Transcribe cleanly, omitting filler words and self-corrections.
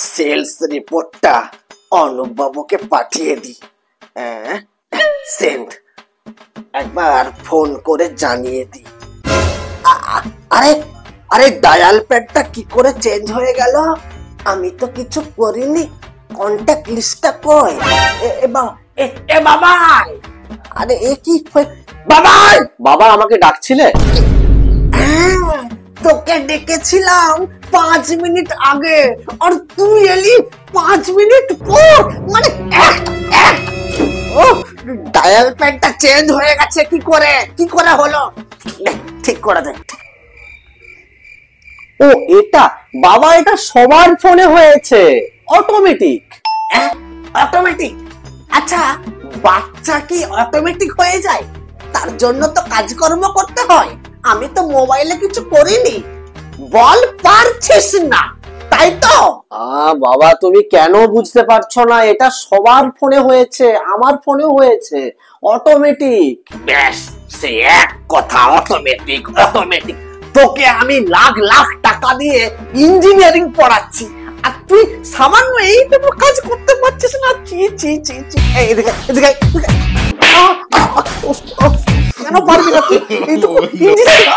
Sales রিপোর্টটা অনুপ বাবুকে পাঠিয়ে দি। সেন্ড। একবার ফোন করে জানিয়ে দি। আরে আরে ডায়াল প্যাডটা কি করে চেঞ্জ হয়ে গেল? আমি তো কিছু করিনি। কন্টাক্ট লিস্টটা কই? এ বাবাই, আরে এ কি বাবাই? বাবা আমাকে ডাকছিলে? তোকে ডেকেছিলাম 5 মিনিট আগে, আর তুই এলি 5 মিনিট পর। মানে ও ডায়াল প্যাডটা চেঞ্জ হয়ে গেছে কি করে হলো? ঠিক করে দে। ও এটা বাবা, এটা সবার ফোনে হয়েছে, অটোমেটিক। অটোমেটিক? আচ্ছা, বাচ্চা কি অটোমেটিক হয়ে যায়? তার জন্য তো কাজকর্ম করতে হয়। আমি তো মোবাইলে কিছু করিনি। বল পারছিস না, তাই তো? বাবা তুমি কেন বুঝতে পারছো না? এটা সবার ফোনে হয়েছে, আমার ফোনেও হয়েছে, অটোমেটিক। ব্যাস, সে এক কথা, অটোমেটিক অটোমেটিক। তোকে আমি লাখ লাখ টাকা দিয়ে ইঞ্জিনিয়ারিং পড়াচ্ছি, আর তুই সামান্য এইটুকু কাজ করতে পারছিস না? চি চি চি চি। এই এদিকে এদিকে এদিকে। কেন পারবি না তুই এইটুকু ইঞ্জিনিয়ারিং?